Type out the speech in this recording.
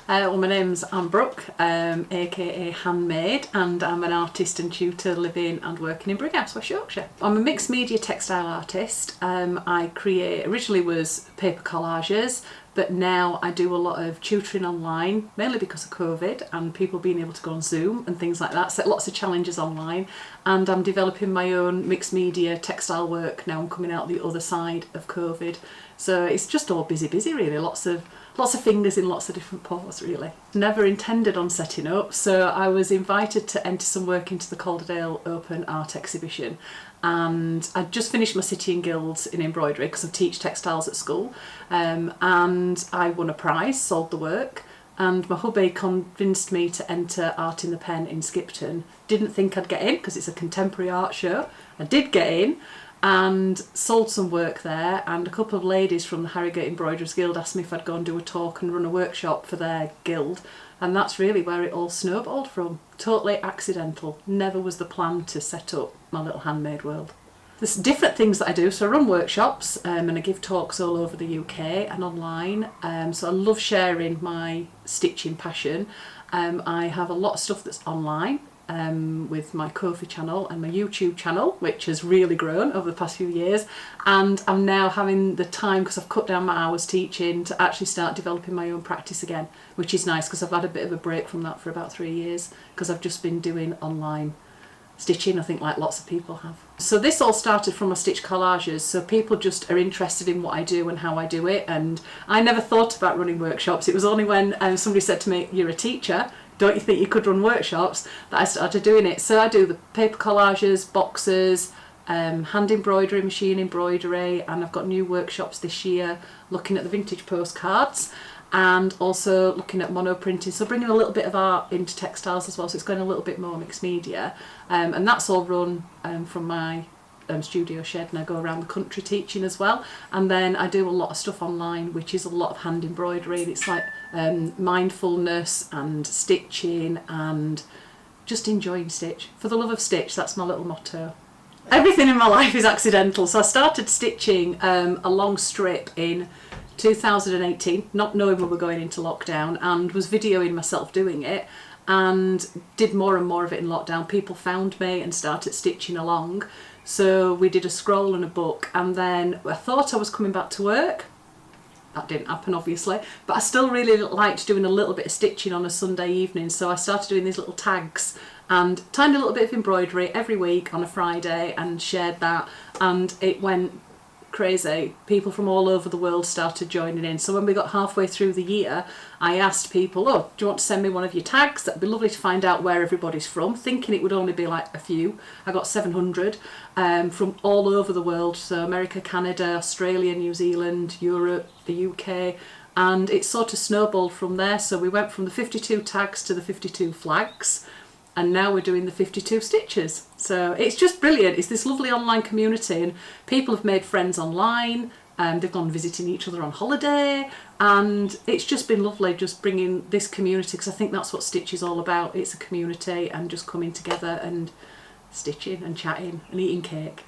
Well, my name's Anne Brooke, aka Handmade, and I'm an artist and tutor living and working in Brighouse, West Yorkshire. I'm a mixed media textile artist. I originally was paper collages, but now I do a lot of tutoring online, mainly because of COVID and people being able to go on Zoom and things like that. So lots of challenges online, and I'm developing my own mixed media textile work now. I'm coming out the other side of COVID, so it's just all busy really. Lots of fingers in lots of different paws really. Never intended on setting up, so I was invited to enter some work into the Calderdale Open Art Exhibition, and I'd just finished my City and Guilds in embroidery because I teach textiles at school, and I won a prize, sold the work, and my hubby convinced me to enter Art in the Pen in Skipton. Didn't think I'd get in because it's a contemporary art show. I did get in and sold some work there, and a couple of ladies from the Harrogate Embroiderers Guild asked me if I'd go and do a talk and run a workshop for their guild, and that's really where it all snowballed from. Totally accidental. Never was the plan to set up my little handmade world. There's different things that I do, so I run workshops and I give talks all over the UK and online, so I love sharing my stitching passion. I have a lot of stuff that's online, with my Ko-fi channel and my YouTube channel, which has really grown over the past few years, and I'm now having the time, because I've cut down my hours teaching, to actually start developing my own practice again, which is nice because I've had a bit of a break from that for about 3 years because I've just been doing online stitching, I think, like lots of people have. So this all started from my stitch collages, so people just are interested in what I do and how I do it, and I never thought about running workshops. It was only when somebody said to me, "You're a teacher, don't you think you could run workshops?" that I started doing it. So I do the paper collages, boxes, hand embroidery, machine embroidery, and I've got new workshops this year looking at the vintage postcards and also looking at mono printing, so bringing a little bit of art into textiles as well, so it's going a little bit more mixed media, and that's all run from my studio shed, and I go around the country teaching as well. And then I do a lot of stuff online, which is a lot of hand embroidery, and it's like mindfulness and stitching and just enjoying stitch. For the love of stitch, that's my little motto. Everything in my life is accidental, so I started stitching a long strip in 2018, not knowing we were going into lockdown, and was videoing myself doing it, and did more and more of it in lockdown. People found me and started stitching along, so we did a scroll and a book, and then I thought I was coming back to work. That didn't happen, obviously, but I still really liked doing a little bit of stitching on a Sunday evening, so I started doing these little tags and tiny little bit of embroidery every week on a Friday and shared that, and it went crazy. People from all over the world started joining in. So when we got halfway through the year, I asked people, "Oh, do you want to send me one of your tags? That'd be lovely to find out where everybody's from," thinking it would only be like a few. I got 700 from all over the world, so America, Canada, Australia, New Zealand, Europe, the UK, and it sort of snowballed from there. So we went from the 52 tags to the 52 flags, and now we're doing the 52 stitches. So it's just brilliant. It's this lovely online community, and people have made friends online, and they've gone visiting each other on holiday, and it's just been lovely just bringing this community, because I think that's what stitch is all about. It's a community and just coming together and stitching and chatting and eating cake.